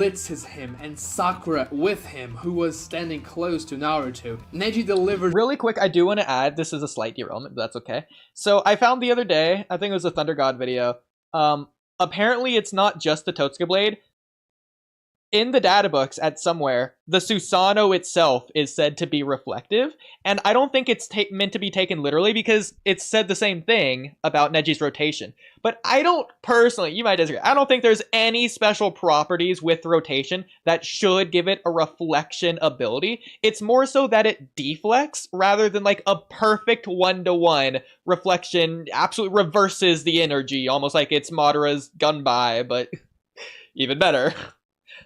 blitzes him and Sakura with him, who was standing close to Naruto. Neji delivered. Really quick, I do want to add, this is a slight derailment, but that's okay. So I found the other day, I think it was a Thunder God video, apparently it's not just the Totsuka Blade. In the data books at somewhere, the Susanoo itself is said to be reflective, and I don't think it's meant to be taken literally because it's said the same thing about Neji's rotation. But I don't personally, you might disagree, I don't think there's any special properties with rotation that should give it a reflection ability. It's more so that it deflects rather than like a perfect one-to-one reflection absolutely reverses the energy, almost like it's Madara's Gunbai, but even better.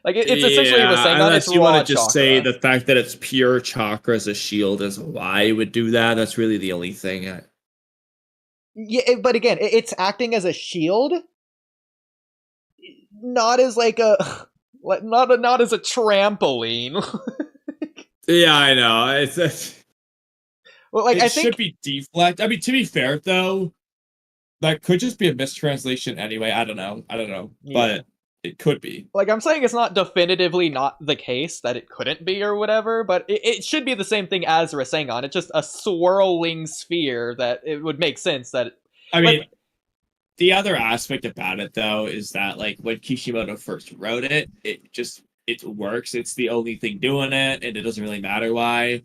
Like, it's essentially Rasengan, unless it's you raw want to just chakra. say the fact that it's pure chakra as a shield is why it would do that. That's really the only thing. Yeah, but again, it's acting as a shield, not as like a, not as a trampoline. Yeah, I know. It's well, like it I think should be deflect. I mean, to be fair though, that could just be a mistranslation anyway. I don't know, yeah. but it could be. Like, I'm saying it's not definitively not the case that it couldn't be or whatever, but it should be the same thing as Rasengan. It's just a swirling sphere that it would make sense that... I mean, the other aspect about it, though, is that, like, when Kishimoto first wrote it, it works. It's the only thing doing it, and it doesn't really matter why.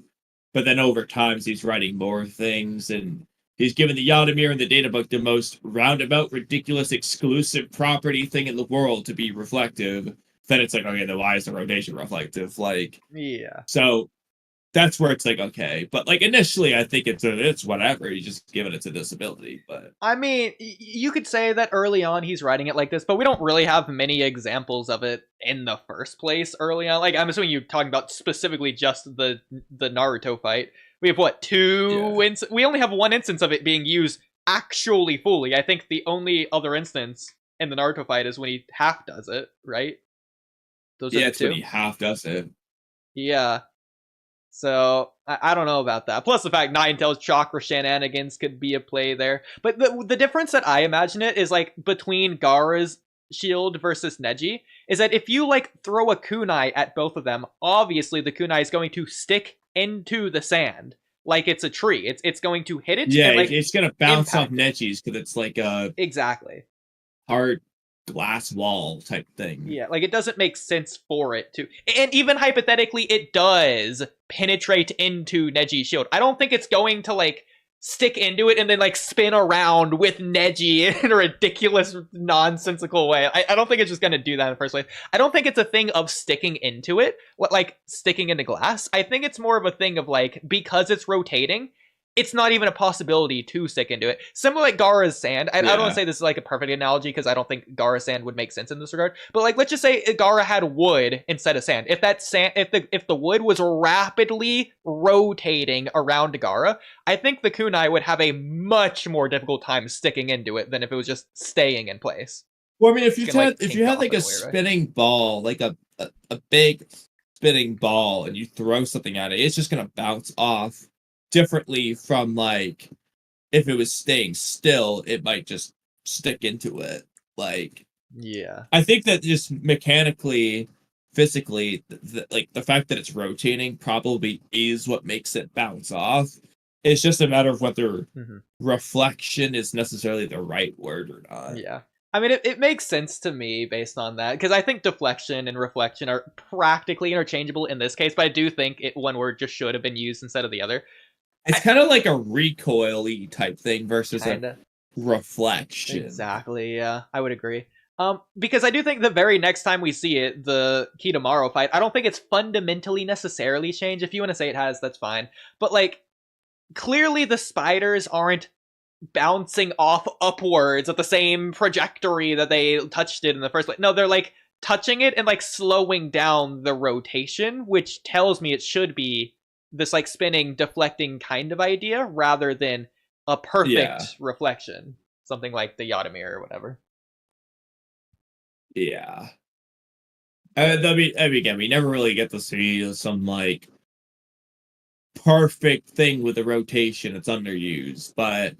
But then over time, he's writing more things, and he's given the Yadamir and the databook the most roundabout, ridiculous, exclusive property thing in the world to be reflective. Then it's like, okay, then why is the rotation reflective? Like, yeah. So that's where it's like, okay. But like initially, I think it's whatever. He's just giving it to disability. But I mean, you could say that early on he's writing it like this, but we don't really have many examples of it in the first place early on. Like, I'm assuming you're talking about specifically just the Naruto fight. We have what, we only have one instance of it being used actually fully. I think the only other instance in the Naruto fight is when he half does it, right? Those are the it's two. when he half does it. Yeah. So I don't know about that. Plus the fact Nine Tails chakra shenanigans could be a play there. But the difference that I imagine it is like between Gaara's shield versus Neji is that if you like throw a kunai at both of them, obviously the kunai is going to stick into the sand like it's a tree. It's going to hit it. Yeah, and, like, it's gonna bounce off Neji's because it's like a exactly hard glass wall type thing. Yeah, like it doesn't make sense for it to, and even hypothetically, it does penetrate into Neji's shield. I don't think it's going to like stick into it and then like spin around with Neji in a ridiculous, nonsensical way. I don't think it's just going to do that in the first place. I don't think it's a thing of sticking into it, like sticking into glass. I think it's more of a thing of like, because it's rotating, it's not even a possibility to stick into it. Similar like Gaara's sand. I don't want to say this is like a perfect analogy because I don't think Gaara's sand would make sense in this regard. But like, let's just say Gaara had wood instead of sand. If that sand, if the wood was rapidly rotating around Gaara, I think the kunai would have a much more difficult time sticking into it than if it was just staying in place. Well, I mean, if you had like a spinning ball, like a big spinning ball, and you throw something at it, it's just gonna bounce off. Differently from like if it was staying still, it might just stick into it. Like, yeah, I think that just mechanically, physically, like the fact that it's rotating probably is what makes it bounce off. It's just a matter of whether reflection is necessarily the right word or not. Yeah. I mean, it makes sense to me based on that, because I think deflection and reflection are practically interchangeable in this case, but I do think one word just should have been used instead of the other. It's kind of like a recoil-y type thing versus a reflection. Exactly, yeah. I would agree. Because I do think the very next time we see it, the Kitamaro fight, I don't think it's fundamentally necessarily changed. If you want to say it has, that's fine. But, like, clearly the spiders aren't bouncing off upwards at the same trajectory that they touched it in the first place. No, they're, like, touching it and, like, slowing down the rotation, which tells me it should be this like spinning, deflecting kind of idea rather than a perfect reflection. Something like the Yadamir or whatever. Yeah. I mean, again, we never really get to see some like perfect thing with the rotation. It's underused, but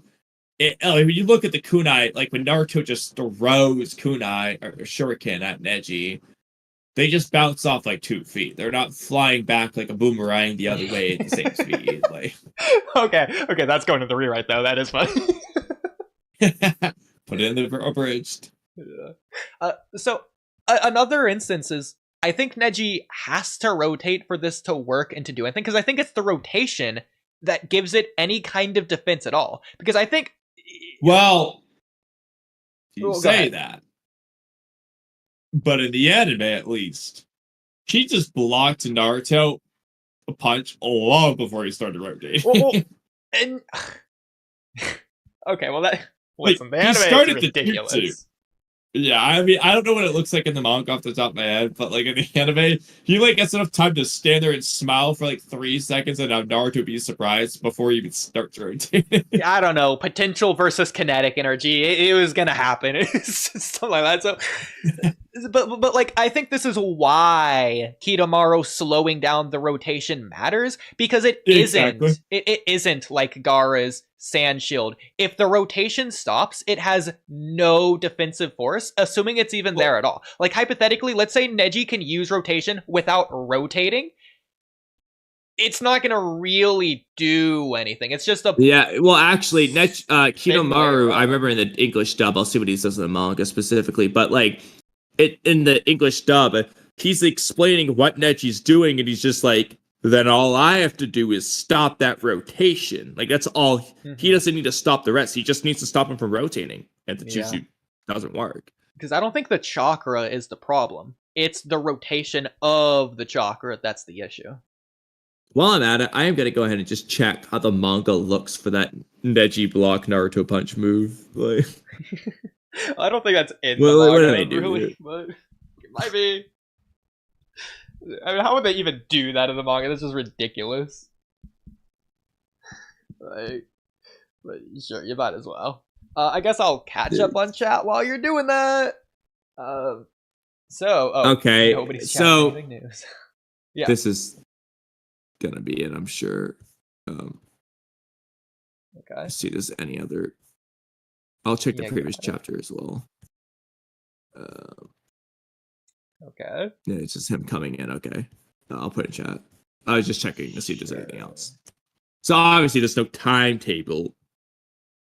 when you look at the kunai, like when Naruto just throws kunai or shuriken at Neji, they just bounce off like 2 feet. They're not flying back like a boomerang the other way at the same speed. Like, okay, that's going to the rewrite though. That is funny. put it in the abridged. Yeah. So another instance is I think Neji has to rotate for this to work and to do anything, because I think it's the rotation that gives it any kind of defense at all. Because I think, well, you Go say ahead. that, but in the anime, at least, he just blocked Naruto a punch long before he started rotating. well, and okay, well that listen, the he anime started is the ridiculous. jutsu. Yeah, I mean, I don't know what it looks like in the manga off the top of my head, but like in the anime, he like gets enough time to stand there and smile for like 3 seconds and have Naruto be surprised before he even starts rotating. I don't know, potential versus kinetic energy. It was gonna happen. It's something like that. So, but like I think this is why Kitamaro slowing down the rotation matters, because it Exactly. isn't. It isn't like Gaara's sand shield. If the rotation stops, it has no defensive force, assuming it's even there at all. Like hypothetically, let's say Neji can use rotation without rotating. It's not going to really do anything. It's just a Yeah, well, actually, Kidomaru, layer I up. remember in the English dub, I'll see what he says in the manga specifically, but like, in the English dub, he's explaining what Neji's doing, and he's just like, then all I have to do is stop that rotation. Like, that's all. He doesn't need to stop the rest. He just needs to stop him from rotating, and the jutsu doesn't work. Because I don't think the chakra is the problem. It's the rotation of the chakra that's the issue. While I'm at it, I am going to go ahead and just check how the manga looks for that Neji block Naruto punch move. Like, I don't think that's in Well, the what manga, do they do? really, but it might be. I mean, how would they even do that in the manga? That's just ridiculous. Like, but sure, you might as well. I guess I'll catch up on chat while you're doing that. okay, nobody's so chatting anything news. Yeah. this is going to be it, I'm sure. Okay. Let's see, does any other... I'll check the Yeah, previous got it. chapter as well. Okay. Yeah, it's just him coming in. Okay, I'll put it in chat. I was just checking to see if there's anything else. So obviously, there's no timetable.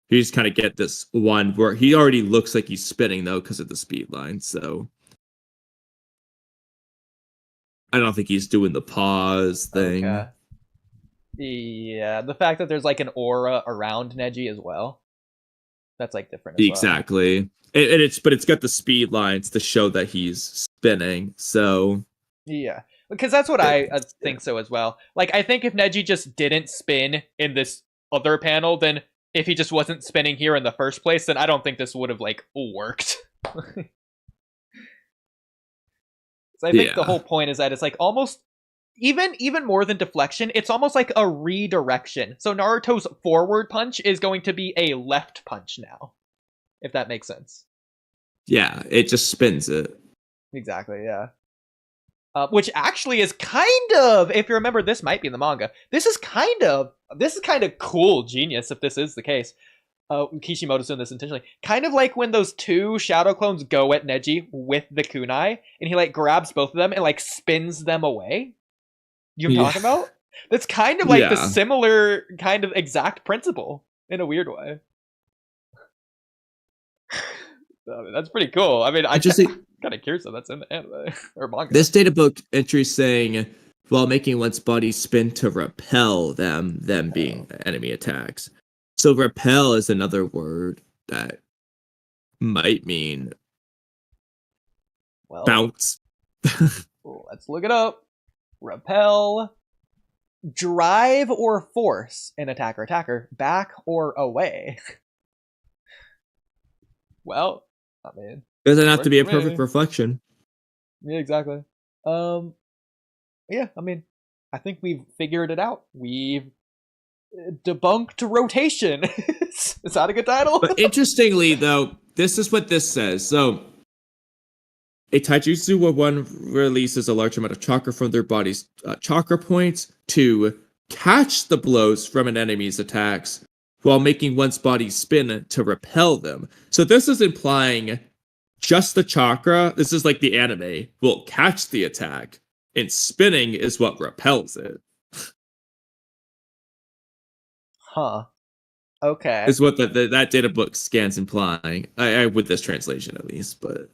You just kind of get this one where he already looks like he's spinning though because of the speed line. So I don't think he's doing the pause thing. Okay. Yeah, the fact that there's like an aura around Neji as well. That's like different as well. Exactly. But it's got the speed lines to show that he's spinning. So Yeah, because that's what I think so as well. Like, I think if Neji just didn't spin in this other panel, then if he just wasn't spinning here in the first place, then I don't think this would have like worked. So I think the whole point is that it's like almost even more than deflection, it's almost like a redirection. So Naruto's forward punch is going to be a left punch now, if that makes sense. yeah, it just spins it. Exactly, yeah. Which actually is kind of, if you remember, this might be in the manga. This is kind of cool genius if this is the case. Kishimoto's doing this intentionally. Kind of like when those two shadow clones go at Neji with the kunai, and he like grabs both of them and like spins them away. You know what I'm talking about? That's kind of like the similar kind of exact principle in a weird way. So, that's pretty cool. I mean, I just kind of curious if that's in the anime or manga. This data book entry saying while making one's body spin to repel them being enemy attacks. So repel is another word that might mean bounce. Let's look it up. Repel, drive or force an attacker back or away. Well, I mean, Doesn't have to be a perfect reflection. Yeah, exactly. Yeah, I mean, I think we've figured it out. We've debunked rotation. Is that a good title? But interestingly, though, this is what this says. So, a taijutsu where one releases a large amount of chakra from their body's chakra points to catch the blows from an enemy's attacks while making one's body spin to repel them. So this is implying just the chakra, this is like the anime, will catch the attack, and spinning is what repels it. Huh. Okay. Is what that data book scans implying. I with this translation at least, but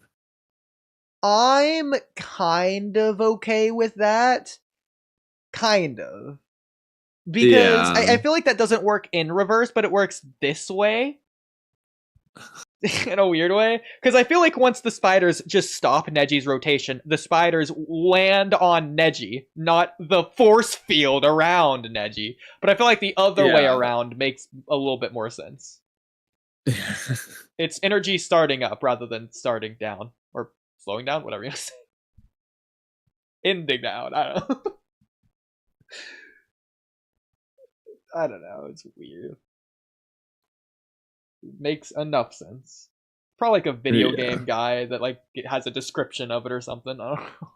I'm kind of okay with that. Kind of. Because I yeah. feel like that doesn't work in reverse, but it works this way. In a weird way. Because I feel like once the spiders just stop Neji's rotation, the spiders land on Neji, not the force field around Neji. But I feel like the other way Yeah. around makes a little bit more sense. It's energy starting up rather than starting down. Or slowing down, whatever you say. Ending down, I don't know. I don't know, it's weird. It makes enough sense. Probably like a video game guy that like has a description of it or something. I don't know.